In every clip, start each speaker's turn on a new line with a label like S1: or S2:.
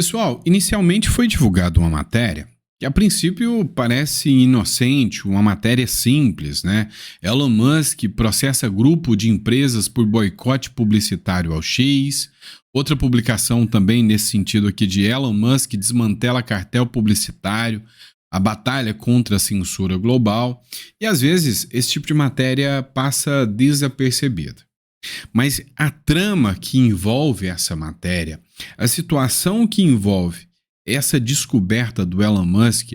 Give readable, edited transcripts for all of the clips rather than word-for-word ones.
S1: Pessoal, inicialmente foi divulgada uma matéria que a princípio parece inocente, uma matéria simples, né? Elon Musk processa grupo de empresas por boicote publicitário ao X. Outra publicação também nesse sentido aqui de Elon Musk desmantela cartel publicitário, a batalha contra a censura global. E às vezes esse tipo de matéria passa desapercebida. Mas a trama que envolve essa matéria, a situação que envolve essa descoberta do Elon Musk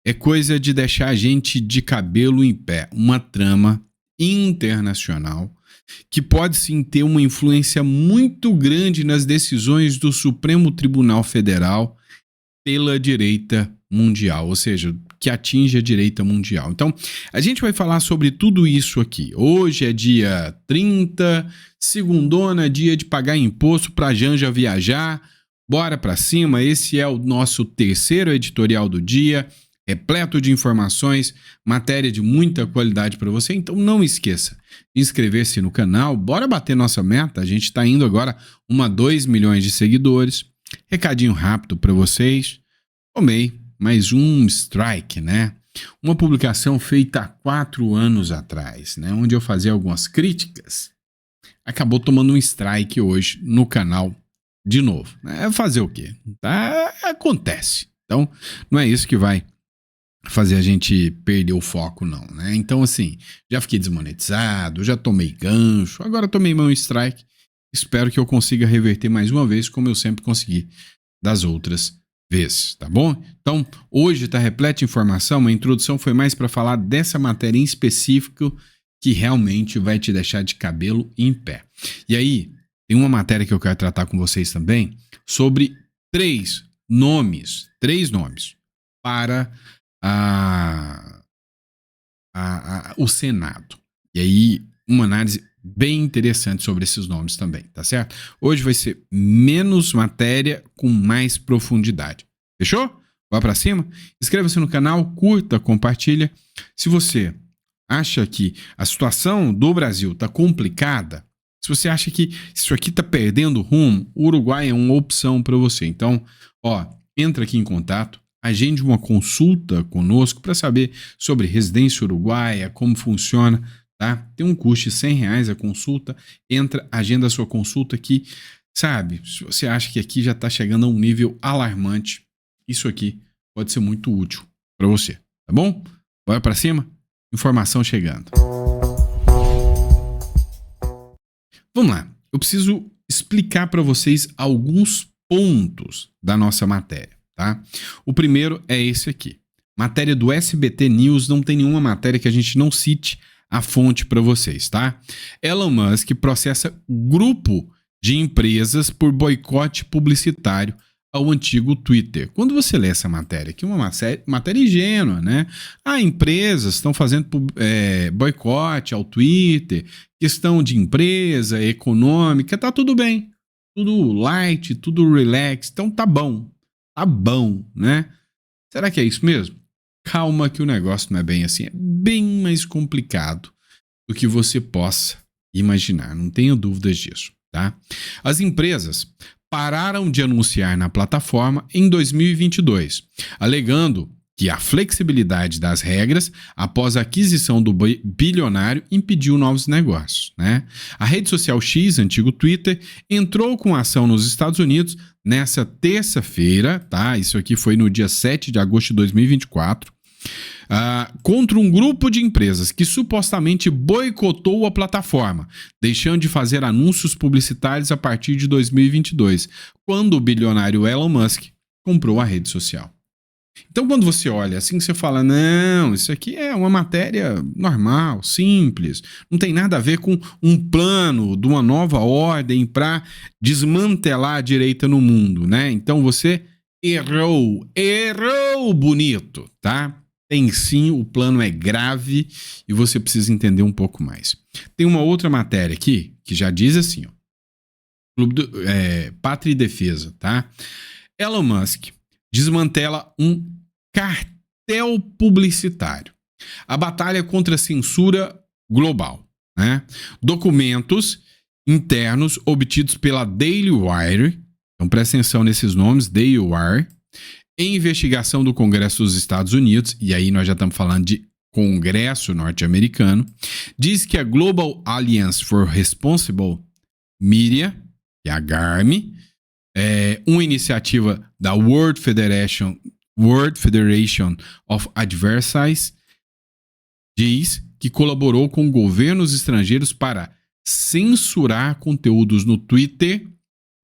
S1: é coisa de deixar a gente de cabelo em pé. Uma trama internacional que pode sim ter uma influência muito grande nas decisões do Supremo Tribunal Federal pela direita mundial, ou seja, que atinge a direita mundial. Então, a gente vai falar sobre tudo isso aqui. Hoje é dia 30, segundona, dia de pagar imposto para a Janja viajar. Bora para cima, esse é o nosso terceiro editorial do dia, repleto de informações, matéria de muita qualidade para você. Então não esqueça de inscrever-se no canal, bora bater nossa meta, a gente está indo agora 2 milhões de seguidores. Recadinho rápido para vocês, tomei mais um strike, né? Uma publicação feita há 4 anos atrás, né? Onde eu fazia algumas críticas, acabou tomando um strike hoje no canal de novo. É fazer o quê? Tá? Acontece. Então, não é isso que vai fazer a gente perder o foco, não, né? Então, assim, já fiquei desmonetizado, já tomei gancho, agora tomei meu strike. Espero que eu consiga reverter mais uma vez, como eu sempre consegui das outras vezes, tá bom? Então, hoje tá repleto de informação, a introdução foi mais para falar dessa matéria em específico que realmente vai te deixar de cabelo em pé. E aí, tem uma matéria que eu quero tratar com vocês também sobre três nomes para o Senado. E aí, uma análise bem interessante sobre esses nomes também, tá certo? Hoje vai ser menos matéria com mais profundidade. Fechou? Vai pra cima? Inscreva-se no canal, curta, compartilha. Se você acha que a situação do Brasil tá complicada, se você acha que isso aqui tá perdendo rumo, o Uruguai é uma opção para você. Então, entra aqui em contato, agende uma consulta conosco para saber sobre residência uruguaia, como funciona, tá? Tem um custo de R$100 a consulta, agenda a sua consulta aqui, sabe? Se você acha que aqui já está chegando a um nível alarmante, isso aqui pode ser muito útil para você, tá bom? Bora para cima? Informação chegando. Vamos lá, eu preciso explicar para vocês alguns pontos da nossa matéria, tá? O primeiro é esse aqui. Matéria do SBT News, não tem nenhuma matéria que a gente não cite a fonte para vocês, tá? Elon Musk processa grupo de empresas por boicote publicitário ao antigo Twitter. Quando você lê essa matéria, que é uma matéria ingênua, né? Empresas estão fazendo boicote ao Twitter, questão de empresa, econômica, tá tudo bem. Tudo light, tudo relax, então tá bom, né? Será que é isso mesmo? Calma que o negócio não é bem assim, é bem mais complicado do que você possa imaginar, não tenho dúvidas disso, tá? As empresas pararam de anunciar na plataforma em 2022, alegando que a flexibilidade das regras após a aquisição do bilionário impediu novos negócios, né? A rede social X, antigo Twitter, entrou com ação nos Estados Unidos nessa terça-feira, tá? Isso aqui foi no dia 7 de agosto de 2024, contra um grupo de empresas que supostamente boicotou a plataforma, deixando de fazer anúncios publicitários a partir de 2022, quando o bilionário Elon Musk comprou a rede social. Então, quando você olha assim, você fala, não, isso aqui é uma matéria normal, simples, não tem nada a ver com um plano de uma nova ordem para desmantelar a direita no mundo, né? Então, você errou bonito, tá? Tem sim, o plano é grave e você precisa entender um pouco mais. Tem uma outra matéria aqui que já diz assim, Pátria e Defesa, tá? Elon Musk desmantela um cartel publicitário. A batalha contra a censura global, né? Documentos internos obtidos pela Daily Wire Então presta atenção nesses nomes, There You Are. Em investigação do Congresso dos Estados Unidos, e aí nós já estamos falando de Congresso norte-americano, diz que a Global Alliance for Responsible Media, que é a GARM, é uma iniciativa da World Federation of Adversaries, diz que colaborou com governos estrangeiros para censurar conteúdos no Twitter,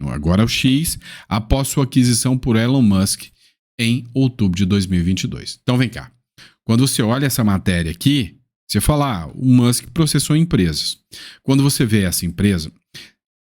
S1: agora o X, após sua aquisição por Elon Musk em outubro de 2022. Então vem cá. Quando você olha essa matéria aqui, você fala, o Musk processou empresas. Quando você vê essa empresa,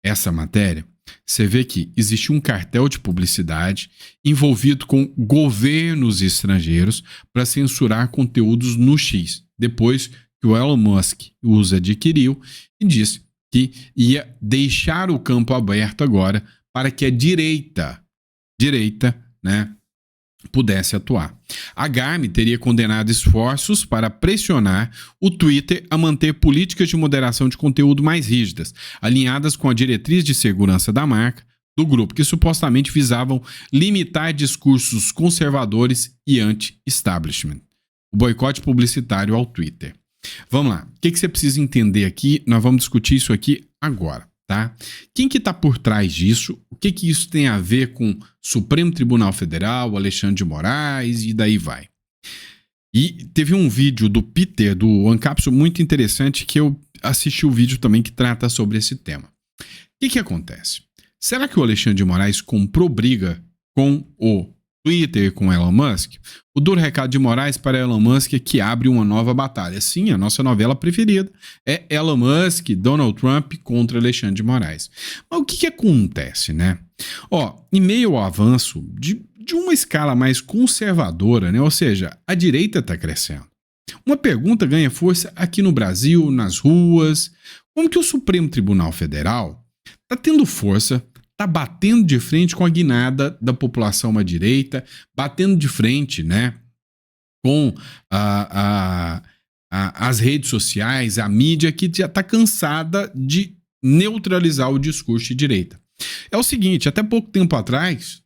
S1: essa matéria, você vê que existe um cartel de publicidade envolvido com governos estrangeiros para censurar conteúdos no X, depois que o Elon Musk os adquiriu e disse que ia deixar o campo aberto agora para que a direita, né, pudesse atuar. A GARM teria condenado esforços para pressionar o Twitter a manter políticas de moderação de conteúdo mais rígidas, alinhadas com a diretriz de segurança da marca do grupo, que supostamente visavam limitar discursos conservadores e anti-establishment. O boicote publicitário ao Twitter. Vamos lá. O que você precisa entender aqui? Nós vamos discutir isso aqui agora. Tá? Quem que está por trás disso? O que isso tem a ver com Supremo Tribunal Federal, Alexandre de Moraes e daí vai? E teve um vídeo do Peter, do Ancapsu, muito interessante, que eu assisti o vídeo também que trata sobre esse tema. O que acontece? Será que o Alexandre de Moraes comprou briga com o Twitter, com Elon Musk? O duro recado de Moraes para Elon Musk é que abre uma nova batalha. Sim, a nossa novela preferida é Elon Musk, Donald Trump contra Alexandre de Moraes. Mas o que acontece, né? Em meio ao avanço de uma escala mais conservadora, né? Ou seja, a direita está crescendo. Uma pergunta ganha força aqui no Brasil, nas ruas. Como que o Supremo Tribunal Federal está tendo força, está batendo de frente com a guinada da população à direita, batendo de frente, né, com as redes sociais, a mídia que já está cansada de neutralizar o discurso de direita. É o seguinte, até pouco tempo atrás,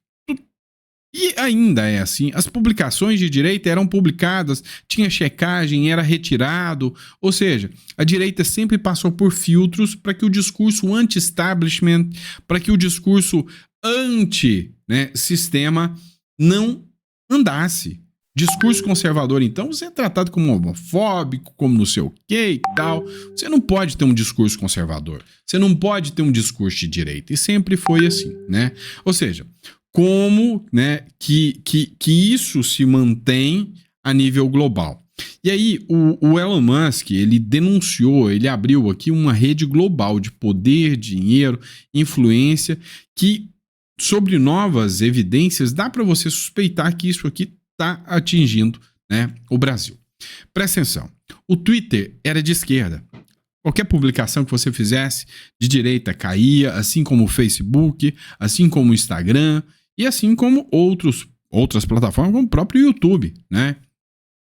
S1: e ainda é assim, as publicações de direita eram publicadas, tinha checagem, era retirado, ou seja, a direita sempre passou por filtros para que o discurso anti-establishment, para que o discurso anti-sistema não andasse. Discurso conservador, então, você é tratado como homofóbico, como não sei o que e tal. Você não pode ter um discurso conservador, você não pode ter um discurso de direita, e sempre foi assim, né? Ou seja, como, né, que isso se mantém a nível global. E aí, o Elon Musk, ele denunciou, ele abriu aqui uma rede global de poder, dinheiro, influência, que, sobre novas evidências, dá para você suspeitar que isso aqui está atingindo, né, o Brasil. Presta atenção, o Twitter era de esquerda. Qualquer publicação que você fizesse de direita caía, assim como o Facebook, assim como o Instagram, e assim como outras plataformas, como o próprio YouTube, né?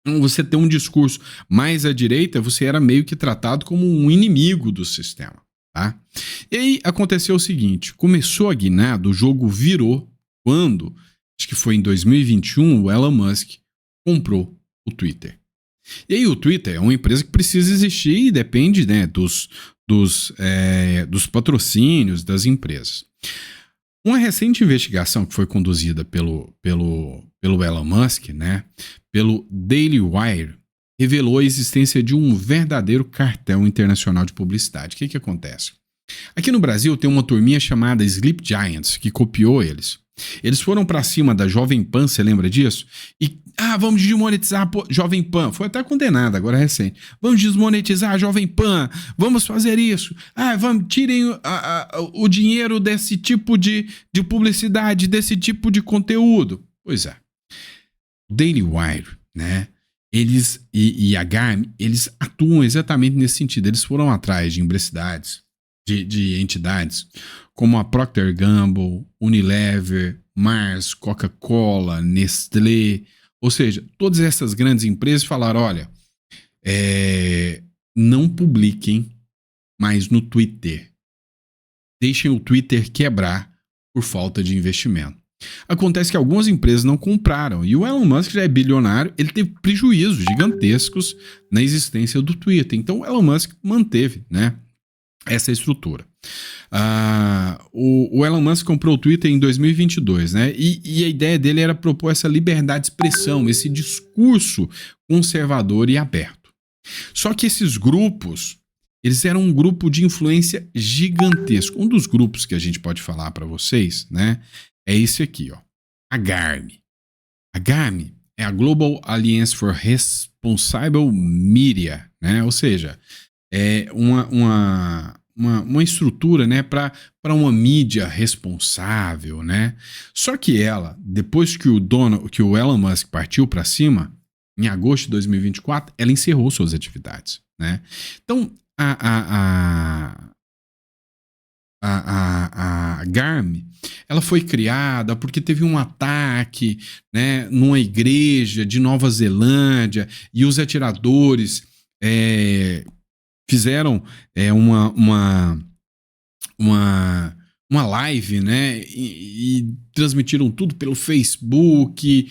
S1: Então, você ter um discurso mais à direita, você era meio que tratado como um inimigo do sistema, tá? E aí aconteceu o seguinte, começou a guinada, o jogo virou quando, acho que foi em 2021, o Elon Musk comprou o Twitter. E aí o Twitter é uma empresa que precisa existir e depende, né, dos patrocínios das empresas. Uma recente investigação que foi conduzida pelo Elon Musk, né, pelo Daily Wire, revelou a existência de um verdadeiro cartel internacional de publicidade. O que acontece? Aqui no Brasil tem uma turminha chamada Sleep Giants, que copiou eles. Eles foram para cima da Jovem Pan, você lembra disso? E, vamos desmonetizar a Jovem Pan. Foi até condenada, agora recente. Vamos desmonetizar a Jovem Pan, vamos fazer isso. Tirem o dinheiro desse tipo de publicidade, desse tipo de conteúdo. Pois é. O Daily Wire, né? Eles e a GARM, eles atuam exatamente nesse sentido. Eles foram atrás de imbecilidades, de entidades como a Procter & Gamble, Unilever, Mars, Coca-Cola, Nestlé, ou seja, todas essas grandes empresas falaram, olha, não publiquem mais no Twitter. Deixem o Twitter quebrar por falta de investimento. Acontece que algumas empresas não compraram e o Elon Musk já é bilionário, ele teve prejuízos gigantescos na existência do Twitter. Então o Elon Musk manteve, né, essa estrutura. O Elon Musk comprou o Twitter em 2022, né? E a ideia dele era propor essa liberdade de expressão, esse discurso conservador e aberto. Só que esses grupos, eles eram um grupo de influência gigantesco. Um dos grupos que a gente pode falar para vocês, né, é esse aqui, ó, a GARM. A GARM é a Global Alliance for Responsible Media, né? Ou seja, é uma estrutura, né, para uma mídia responsável, né? Só que ela, depois que o Elon Musk partiu para cima, em agosto de 2024, ela encerrou suas atividades, né? Então, a GARM, ela foi criada porque teve um ataque, né, numa igreja de Nova Zelândia e os atiradores fizeram uma live, né, e transmitiram tudo pelo Facebook,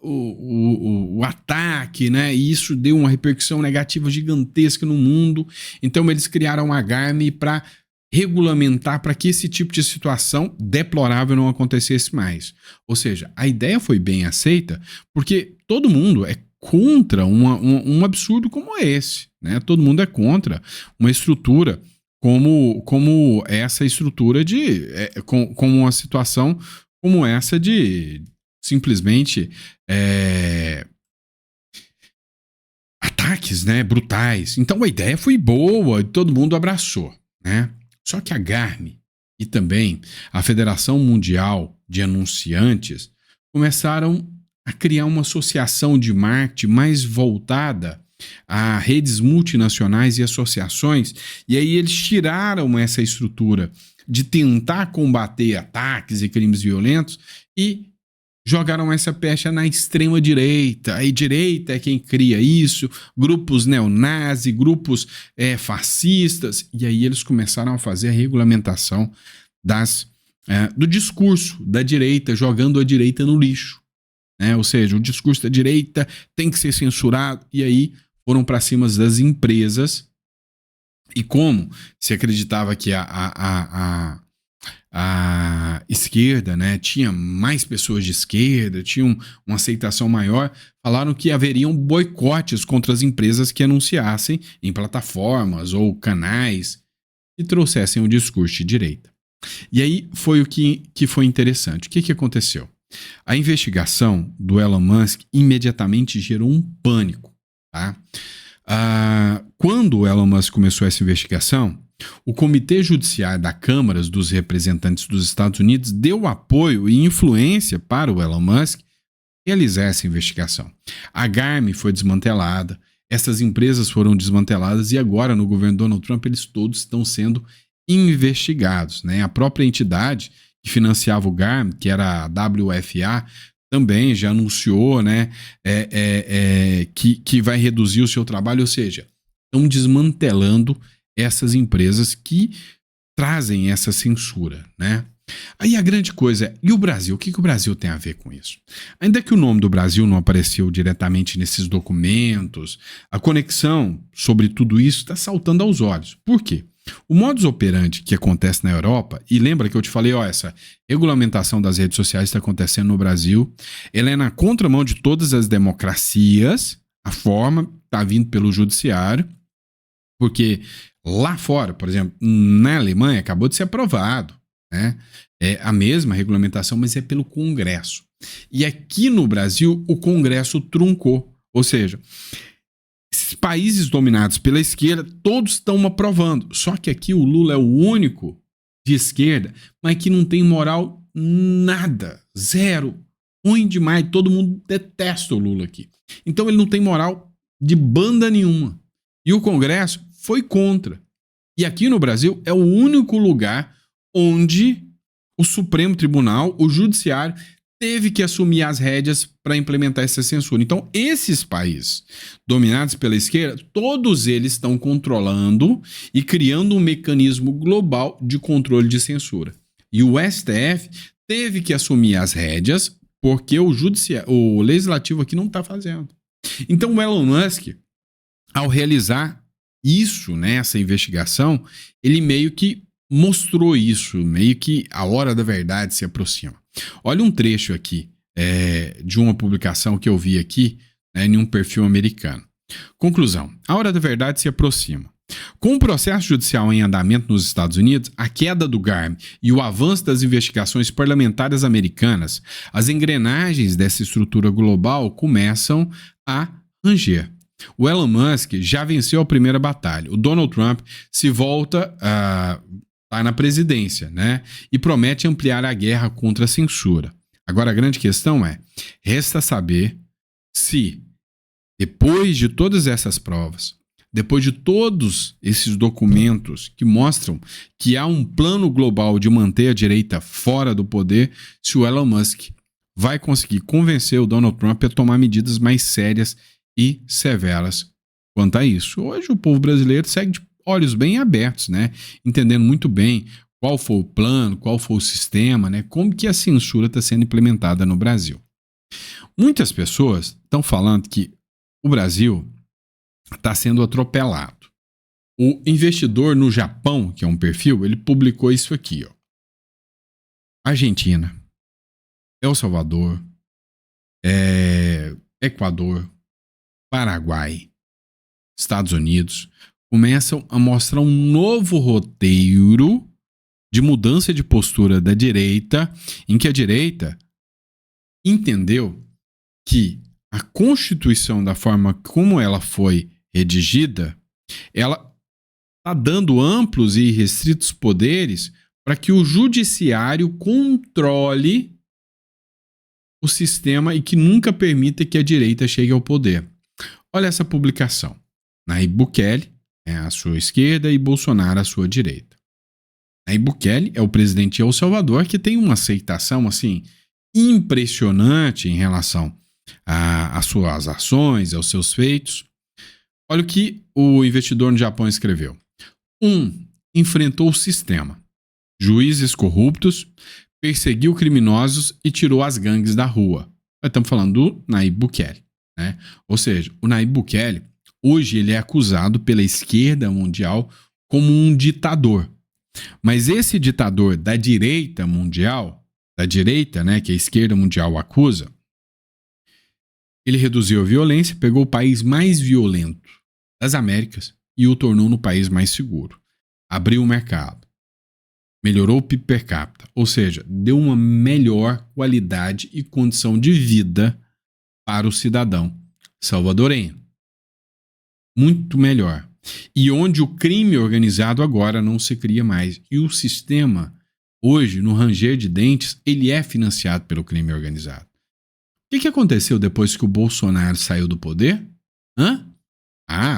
S1: o ataque, né, e isso deu uma repercussão negativa gigantesca no mundo. Então eles criaram a GARM para regulamentar para que esse tipo de situação deplorável não acontecesse mais. Ou seja, a ideia foi bem aceita porque todo mundo é contra um absurdo como esse, né? Todo mundo é contra uma estrutura como essa estrutura como uma situação como essa de simplesmente ataques, né, brutais. Então a ideia foi boa, todo mundo abraçou, né? Só que a GARM e também a Federação Mundial de Anunciantes começaram a criar uma associação de marketing mais voltada a redes multinacionais e associações, e aí eles tiraram essa estrutura de tentar combater ataques e crimes violentos e jogaram essa pecha na extrema direita. A direita é quem cria isso, grupos neonazis, grupos fascistas, e aí eles começaram a fazer a regulamentação do discurso da direita, jogando a direita no lixo, né? Ou seja, o discurso da direita tem que ser censurado, e aí foram para cima das empresas, e como se acreditava que a esquerda, né, tinha mais pessoas de esquerda, tinha uma aceitação maior, falaram que haveriam boicotes contra as empresas que anunciassem em plataformas ou canais e trouxessem um discurso de direita. E aí foi o que foi interessante. O que aconteceu? A investigação do Elon Musk imediatamente gerou um pânico, tá? Quando o Elon Musk começou essa investigação, o Comitê Judiciário da Câmara dos Representantes dos Estados Unidos deu apoio e influência para o Elon Musk realizar essa investigação. A GARM foi desmantelada, essas empresas foram desmanteladas e agora no governo Donald Trump eles todos estão sendo investigados, né? A própria entidade que financiava o GARM, que era a WFA, também já anunciou, né, que vai reduzir o seu trabalho, ou seja, estão desmantelando essas empresas que trazem essa censura, né? Aí a grande coisa é, e o Brasil? O que o Brasil tem a ver com isso? Ainda que o nome do Brasil não apareceu diretamente nesses documentos, a conexão sobre tudo isso está saltando aos olhos. Por quê? O modus operandi que acontece na Europa, e lembra que eu te falei, essa regulamentação das redes sociais está acontecendo no Brasil, ela é na contramão de todas as democracias, a forma está vindo pelo judiciário, porque lá fora, por exemplo, na Alemanha, acabou de ser aprovado, né? É a mesma regulamentação, mas é pelo Congresso. E aqui no Brasil, o Congresso truncou. Ou seja, esses países dominados pela esquerda, todos estão aprovando. Só que aqui o Lula é o único de esquerda, mas que não tem moral nada. Zero. Ruim demais. Todo mundo detesta o Lula aqui. Então ele não tem moral de banda nenhuma. E o Congresso foi contra. E aqui no Brasil é o único lugar onde o Supremo Tribunal, o Judiciário, teve que assumir as rédeas para implementar essa censura. Então, esses países dominados pela esquerda, todos eles estão controlando e criando um mecanismo global de controle de censura. E o STF teve que assumir as rédeas porque o legislativo aqui não está fazendo. Então o Elon Musk, ao realizar isso, né, essa investigação, ele meio que mostrou isso, meio que a hora da verdade se aproxima. Olha um trecho aqui de uma publicação que eu vi aqui, né, em um perfil americano. Conclusão: a hora da verdade se aproxima. Com o processo judicial em andamento nos Estados Unidos, a queda do GARM e o avanço das investigações parlamentares americanas, as engrenagens dessa estrutura global começam a ranger. O Elon Musk já venceu a primeira batalha. O Donald Trump se volta tá na presidência, né? E promete ampliar a guerra contra a censura. Agora a grande questão resta saber se, depois de todas essas provas, depois de todos esses documentos que mostram que há um plano global de manter a direita fora do poder, se o Elon Musk vai conseguir convencer o Donald Trump a tomar medidas mais sérias e severas quanto a isso. Hoje o povo brasileiro segue de olhos bem abertos, né? Entendendo muito bem qual foi o plano, qual foi o sistema, né? Como que a censura está sendo implementada no Brasil. Muitas pessoas estão falando que o Brasil está sendo atropelado. O investidor no Japão, que é um perfil, ele publicou isso aqui, ó. Argentina, El Salvador, Equador, Paraguai, Estados Unidos começam a mostrar um novo roteiro de mudança de postura da direita, em que a direita entendeu que a Constituição, da forma como ela foi redigida, ela está dando amplos e restritos poderes para que o judiciário controle o sistema e que nunca permita que a direita chegue ao poder. Olha essa publicação. Nayib Bukele à sua esquerda e Bolsonaro à sua direita. Nayib Bukele é o presidente de El Salvador, que tem uma aceitação assim impressionante em relação às suas ações, aos seus feitos. Olha o que o investidor no Japão escreveu. Enfrentou o sistema. Juízes corruptos, perseguiu criminosos e tirou as gangues da rua. Nós estamos falando do Nayib Bukele, né? Ou seja, o Nayib Bukele, hoje ele é acusado pela esquerda mundial como um ditador. Mas esse ditador da direita mundial, da direita, né, que a esquerda mundial acusa, ele reduziu a violência, pegou o país mais violento das Américas e o tornou no país mais seguro. Abriu o mercado. Melhorou o PIB per capita, ou seja, deu uma melhor qualidade e condição de vida para o cidadão salvadorenho. Muito melhor. E onde o crime organizado agora não se cria mais. E o sistema, hoje, no ranger de dentes, ele é financiado pelo crime organizado. O que aconteceu depois que o Bolsonaro saiu do poder?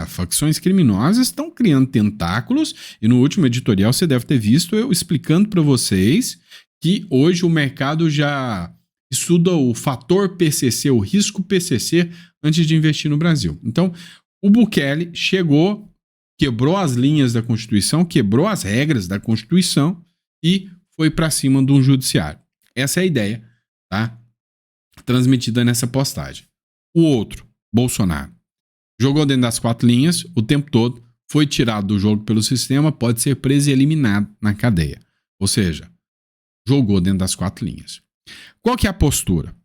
S1: Facções criminosas estão criando tentáculos e no último editorial você deve ter visto eu explicando para vocês que hoje o mercado já estuda o fator PCC, o risco PCC, antes de investir no Brasil. Então, o Bukele chegou, quebrou as linhas da Constituição, quebrou as regras da Constituição e foi para cima do judiciário. Essa é a ideia, tá? Transmitida nessa postagem. O outro, Bolsonaro, jogou dentro das 4 linhas o tempo todo, foi tirado do jogo pelo sistema, pode ser preso e eliminado na cadeia. Ou seja, jogou dentro das 4 linhas. Qual que é a postura?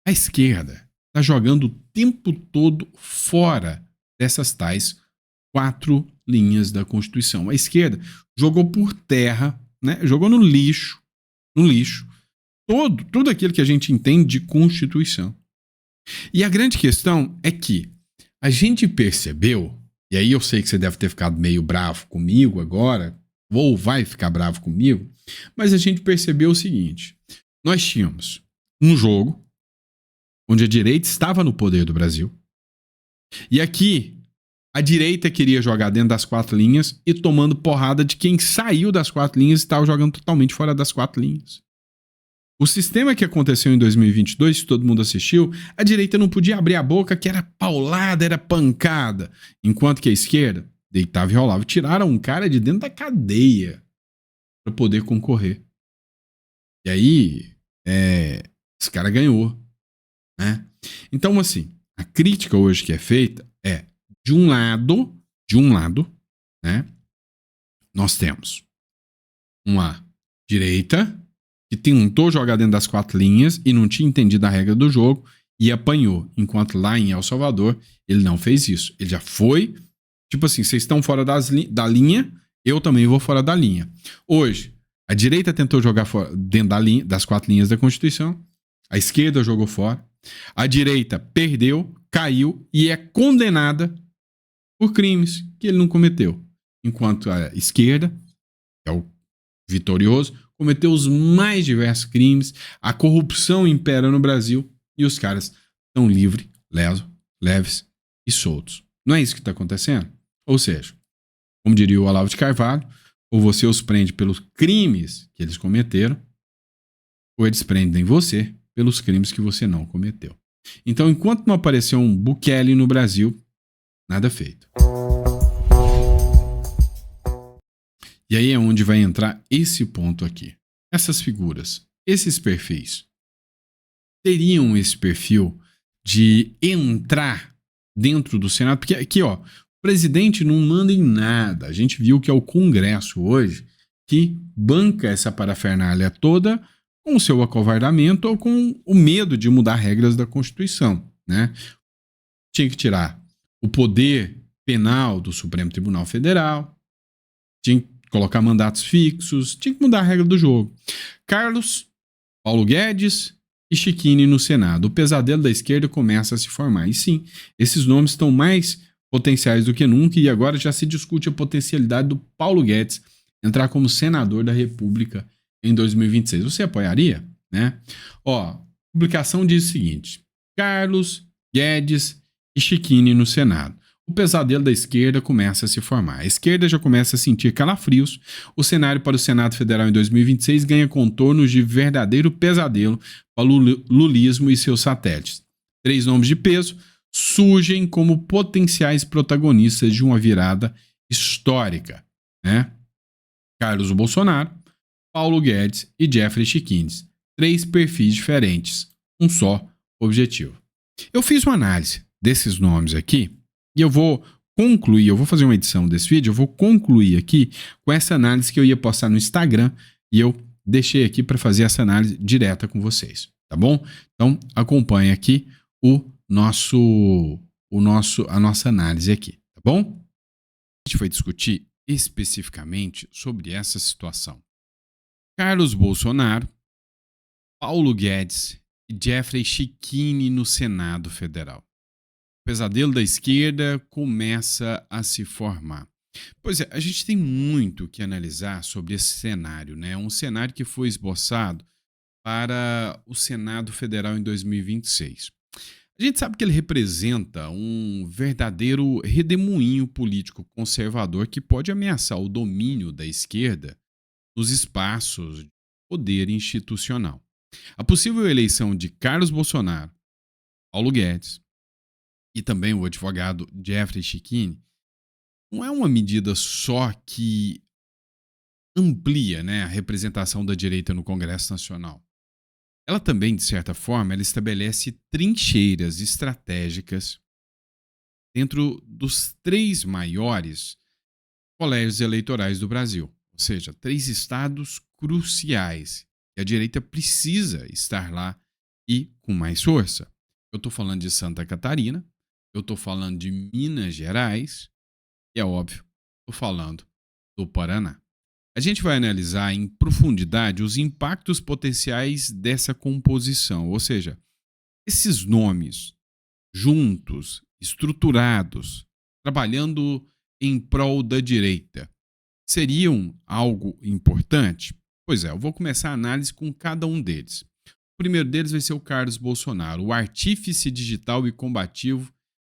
S1: A esquerda está jogando o tempo todo fora dessas tais 4 linhas da Constituição. A esquerda jogou por terra, né? Jogou no lixo, tudo aquilo que a gente entende de Constituição. E a grande questão é que a gente percebeu, e aí eu sei que você deve ter ficado meio bravo comigo agora, ou vai ficar bravo comigo, mas a gente percebeu o seguinte: nós tínhamos um jogo onde a direita estava no poder do Brasil, e aqui a direita queria jogar dentro das 4 linhas e tomando porrada de quem saiu das 4 linhas e estava jogando totalmente fora das 4 linhas. O sistema que aconteceu em 2022, que todo mundo assistiu, a direita não podia abrir a boca, que era paulada, era pancada. Enquanto que a esquerda deitava e rolava. Tiraram um cara de dentro da cadeia. para poder concorrer. E aí, esse cara ganhou, né? Então, assim, a crítica hoje que é feita é, de um lado, né? Nós temos uma direita que tentou jogar dentro das 4 linhas e não tinha entendido a regra do jogo e apanhou. Enquanto lá em El Salvador, ele não fez isso. Ele já foi, tipo assim, vocês estão fora da linha, eu também vou fora da linha. Hoje, a direita tentou jogar fora, dentro das 4 linhas da Constituição, a esquerda jogou fora, a direita perdeu, caiu e é condenada por crimes que ele não cometeu. Enquanto a esquerda, que é o vitorioso, cometeu os mais diversos crimes, a corrupção impera no Brasil e os caras estão livres, leves e soltos. Não é isso que está acontecendo? Ou seja, como diria o Olavo de Carvalho, ou você os prende pelos crimes que eles cometeram, ou eles prendem você pelos crimes que você não cometeu. Então, enquanto não apareceu um Bukele no Brasil, nada feito. E aí é onde vai entrar esse ponto aqui. Essas figuras, esses perfis, teriam esse perfil de entrar dentro do Senado? Porque aqui, ó, o presidente não manda em nada. A gente viu que é o Congresso hoje que banca essa parafernália toda com o seu acovardamento ou com o medo de mudar regras da Constituição, né? Tinha que tirar o poder penal do Supremo Tribunal Federal, tinha que colocar mandatos fixos, tinha que mudar a regra do jogo. Carlos, Paulo Guedes e Chiquini no Senado. O pesadelo da esquerda começa a se formar. E sim, esses nomes estão mais potenciais do que nunca e agora já se discute a potencialidade do Paulo Guedes entrar como senador da República em 2026. Você apoiaria? Né? Ó, a publicação diz o seguinte: Carlos, Guedes e Chiquini no Senado. O pesadelo da esquerda começa a se formar. A esquerda já começa a sentir calafrios. O cenário para o Senado Federal em 2026 ganha contornos de verdadeiro pesadelo para o lulismo e seus satélites. 3 nomes de peso surgem como potenciais protagonistas de uma virada histórica, né? Carlos Bolsonaro, Paulo Guedes e Jeffrey Chiquines. 3 perfis diferentes, um só objetivo. Eu fiz uma análise desses nomes aqui e eu vou concluir, eu vou fazer uma edição desse vídeo, eu vou concluir aqui com essa análise que eu ia postar no Instagram e eu deixei aqui para fazer essa análise direta com vocês, tá bom? Então acompanhe aqui a nossa análise aqui, tá bom? A gente vai discutir especificamente sobre essa situação. Carlos Bolsonaro, Paulo Guedes e Jeffrey Chiquini no Senado Federal. O pesadelo da esquerda começa a se formar. Pois é, a gente tem muito que analisar sobre esse cenário, né? Um cenário que foi esboçado para o Senado Federal em 2026. A gente sabe que ele representa um verdadeiro redemoinho político conservador que pode ameaçar o domínio da esquerda nos espaços de poder institucional. A possível eleição de Carlos Bolsonaro, Paulo Guedes e também o advogado Jeffrey Chiquini não é uma medida só que amplia, né, a representação da direita no Congresso Nacional. Ela também, de certa forma, ela estabelece trincheiras estratégicas dentro dos 3 maiores colégios eleitorais do Brasil. Ou seja, 3 estados cruciais e a direita precisa estar lá e com mais força. Eu estou falando de Santa Catarina, eu estou falando de Minas Gerais e, é óbvio, estou falando do Paraná. A gente vai analisar em profundidade os impactos potenciais dessa composição, ou seja, esses nomes juntos, estruturados, trabalhando em prol da direita, seriam algo importante? Pois é, eu vou começar a análise com cada um deles. O primeiro deles vai ser o Carlos Bolsonaro, o artífice digital e combativo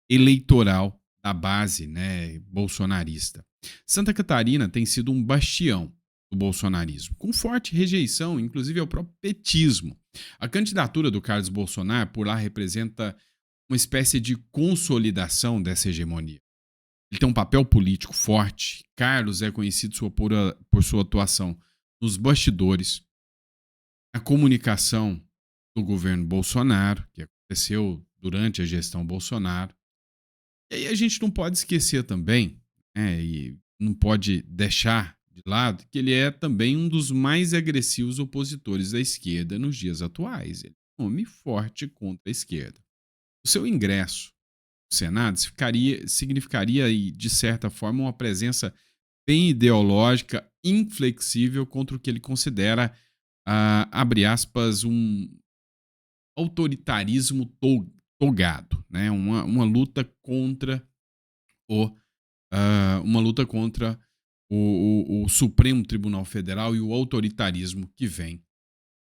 S1: eleitoral da base, né, bolsonarista. Santa Catarina tem sido um bastião do bolsonarismo, com forte rejeição, inclusive ao próprio petismo. A candidatura do Carlos Bolsonaro por lá representa uma espécie de consolidação dessa hegemonia. Ele tem um papel político forte. Carlos é conhecido por sua atuação nos bastidores, a comunicação do governo Bolsonaro, que aconteceu durante a gestão Bolsonaro. E aí a gente não pode esquecer também, e não pode deixar de lado, que ele é também um dos mais agressivos opositores à esquerda nos dias atuais. Ele é um nome forte contra a esquerda. O seu ingresso no Senado significaria, de certa forma, uma presença bem ideológica, inflexível contra o que ele considera, abre aspas, um autoritarismo togado, né? Uma luta contra o, uma luta contra o Supremo Tribunal Federal e o autoritarismo que vem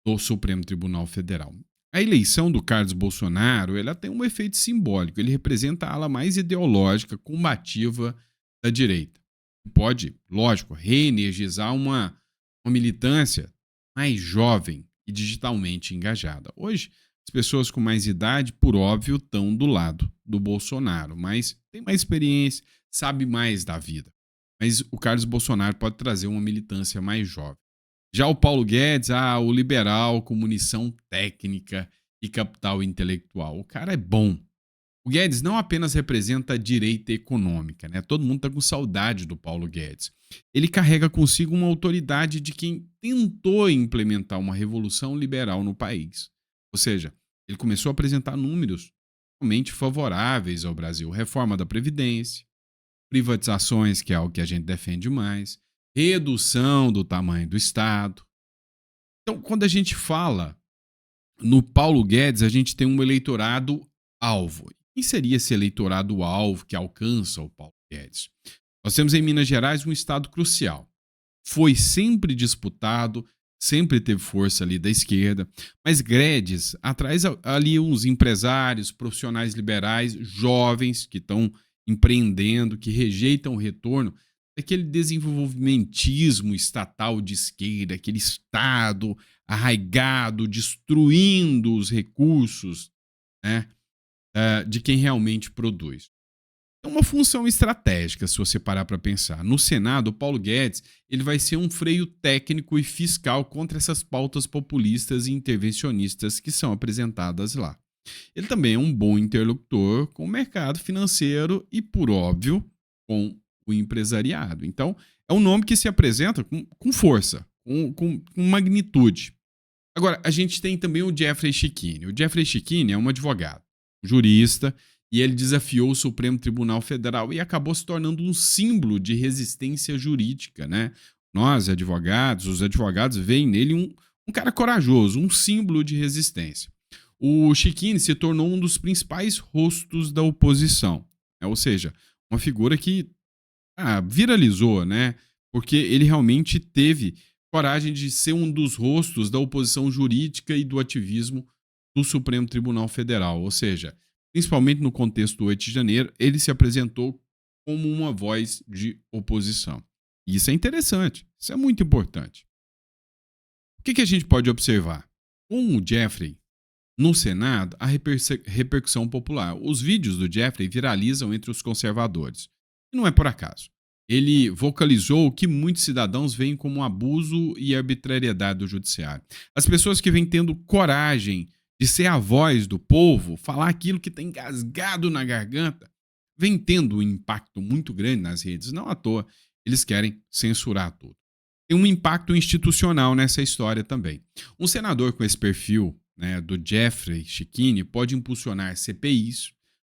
S1: do Supremo Tribunal Federal. A eleição do Carlos Bolsonaro, ela tem um efeito simbólico. Ele representa a ala mais ideológica, combativa da direita. Pode, lógico, reenergizar uma militância mais jovem e digitalmente engajada. Hoje, as pessoas com mais idade, por óbvio, estão do lado do Bolsonaro, mas tem mais experiência, sabe mais da vida. Mas o Carlos Bolsonaro pode trazer uma militância mais jovem. Já o Paulo Guedes, o liberal com munição técnica e capital intelectual. O cara é bom. O Guedes não apenas representa a direita econômica, né? Todo mundo está com saudade do Paulo Guedes. Ele carrega consigo uma autoridade de quem tentou implementar uma revolução liberal no país. Ou seja, ele começou a apresentar números realmente favoráveis ao Brasil. Reforma da Previdência, privatizações, que é algo que a gente defende mais, redução do tamanho do Estado. Então, quando a gente fala no Paulo Guedes, a gente tem um eleitorado alvo. Quem seria esse eleitorado alvo que alcança o Paulo Guedes? Nós temos em Minas Gerais um estado crucial. Foi sempre disputado, sempre teve força ali da esquerda, mas Guedes atrai ali uns empresários, profissionais liberais, jovens que estão empreendendo, que rejeitam o retorno daquele desenvolvimentismo estatal de esquerda, aquele Estado arraigado, destruindo os recursos, né, de quem realmente produz. É uma função estratégica, se você parar para pensar. No Senado, o Paulo Guedes ele vai ser um freio técnico e fiscal contra essas pautas populistas e intervencionistas que são apresentadas lá. Ele também é um bom interlocutor com o mercado financeiro e, por óbvio, com o empresariado. Então, é um nome que se apresenta com força, com magnitude. Agora, a gente tem também o Jeffrey Schichini. O Jeffrey Schichini é um advogado, jurista, e ele desafiou o Supremo Tribunal Federal e acabou se tornando um símbolo de resistência jurídica, né? Nós, advogados, os advogados veem nele um cara corajoso, um símbolo de resistência. O Schichini se tornou um dos principais rostos da oposição, né? Ou seja, uma figura que viralizou, né? Porque ele realmente teve coragem de ser um dos rostos da oposição jurídica e do ativismo do Supremo Tribunal Federal. Ou seja, principalmente no contexto do 8 de janeiro, ele se apresentou como uma voz de oposição. E isso é interessante, isso é muito importante. O que a gente pode observar? Com o Jeffrey no Senado, a repercussão popular. Os vídeos do Jeffrey viralizam entre os conservadores. E não é por acaso. Ele vocalizou o que muitos cidadãos veem como abuso e arbitrariedade do judiciário. As pessoas que vêm tendo coragem de ser a voz do povo, falar aquilo que está engasgado na garganta, vem tendo um impacto muito grande nas redes. Não à toa, eles querem censurar tudo. Tem um impacto institucional nessa história também. Um senador com esse perfil, né, do Jeffrey Schichini, pode impulsionar CPIs,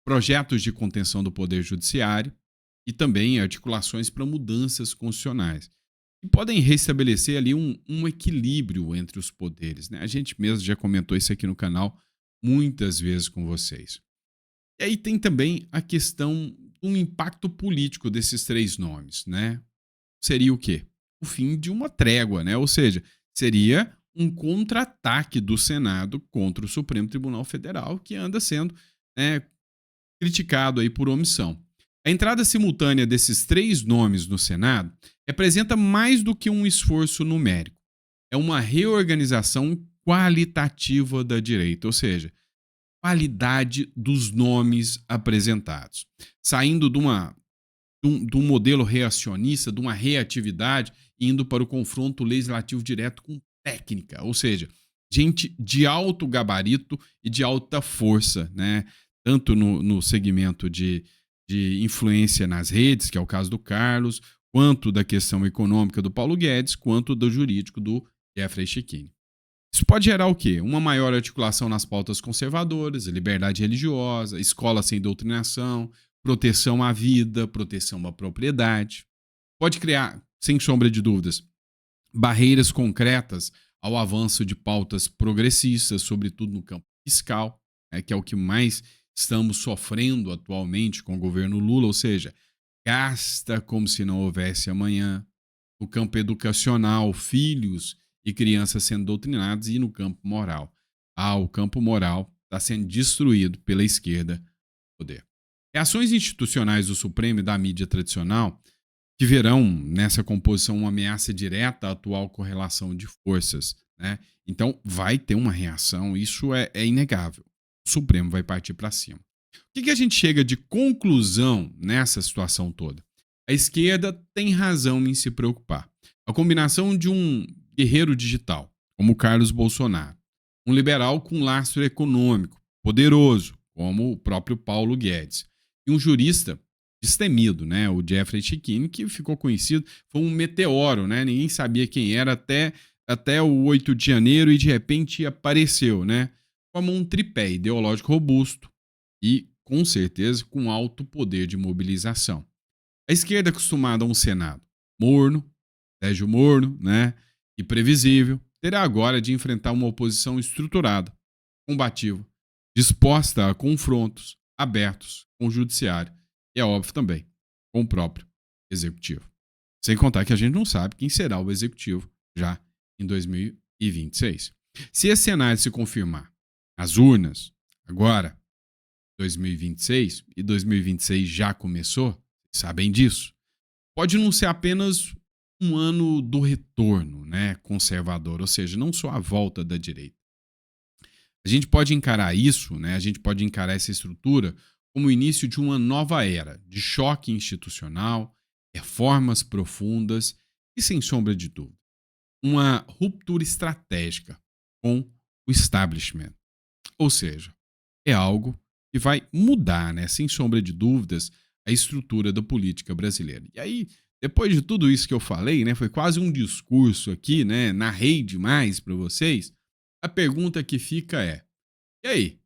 S1: projetos de contenção do poder judiciário e também articulações para mudanças constitucionais. E podem restabelecer ali um equilíbrio entre os poderes, né? A gente mesmo já comentou isso aqui no canal muitas vezes com vocês. E aí tem também a questão do impacto político desses três nomes, né? Seria o quê? O fim de uma trégua, né? Ou seja, seria um contra-ataque do Senado contra o Supremo Tribunal Federal, que anda sendo, né, criticado aí por omissão. A entrada simultânea desses três nomes no Senado representa mais do que um esforço numérico. É uma reorganização qualitativa da direita, ou seja, qualidade dos nomes apresentados. Saindo de uma de um modelo reacionista, de uma reatividade, indo para o confronto legislativo direto com técnica, ou seja, gente de alto gabarito e de alta força, né? Tanto no segmento de influência nas redes, que é o caso do Carlos, quanto da questão econômica do Paulo Guedes, quanto do jurídico do Jeffrey Checchini. Isso pode gerar o quê? Uma maior articulação nas pautas conservadoras, liberdade religiosa, escola sem doutrinação, proteção à vida, proteção à propriedade. Pode criar, sem sombra de dúvidas, barreiras concretas ao avanço de pautas progressistas, sobretudo no campo fiscal, que é o que mais estamos sofrendo atualmente com o governo Lula, ou seja, gasta como se não houvesse amanhã. No campo educacional, filhos e crianças sendo doutrinados, e no campo moral. O campo moral está sendo destruído pela esquerda no poder. Reações institucionais do Supremo e da mídia tradicional que verão nessa composição uma ameaça direta à atual correlação de forças, né? Então vai ter uma reação, isso é inegável. O Supremo vai partir para cima. O que a gente chega de conclusão nessa situação toda? A esquerda tem razão em se preocupar. A combinação de um guerreiro digital, como Carlos Bolsonaro, um liberal com lastro econômico poderoso, como o próprio Paulo Guedes, e um jurista destemido, né, o Jeffrey Checchini, que ficou conhecido, foi um meteoro, né, ninguém sabia quem era até o 8 de janeiro e de repente apareceu, né, como um tripé ideológico robusto e, com certeza, com alto poder de mobilização. A esquerda é acostumada a um Senado morno, Sérgio morno, né, e previsível, terá agora de enfrentar uma oposição estruturada, combativa, disposta a confrontos abertos com o judiciário e, é óbvio também, com o próprio executivo. Sem contar que a gente não sabe quem será o executivo já em 2026. Se esse cenário se confirmar nas urnas, agora, 2026, e 2026 já começou, sabem disso, pode não ser apenas um ano do retorno, né, conservador, ou seja, não só a volta da direita. A gente pode encarar isso, né, a gente pode encarar essa estrutura como o início de uma nova era de choque institucional, reformas profundas e, sem sombra de dúvida, uma ruptura estratégica com o establishment. Ou seja, é algo que vai mudar, né, sem sombra de dúvidas, a estrutura da política brasileira. E aí, depois de tudo isso que eu falei, né, foi quase um discurso aqui, né, narrei demais para vocês, a pergunta que fica é: e aí,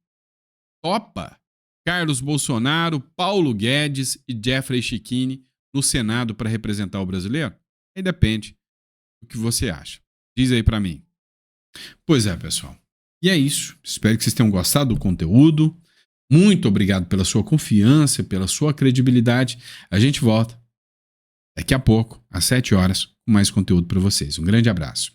S1: topa Carlos Bolsonaro, Paulo Guedes e Jeffrey Checchini no Senado para representar o brasileiro? Aí depende do que você acha. Diz aí para mim. Pois é, pessoal. E é isso. Espero que vocês tenham gostado do conteúdo. Muito obrigado pela sua confiança, pela sua credibilidade. A gente volta daqui a pouco, às 7 horas, com mais conteúdo para vocês. Um grande abraço.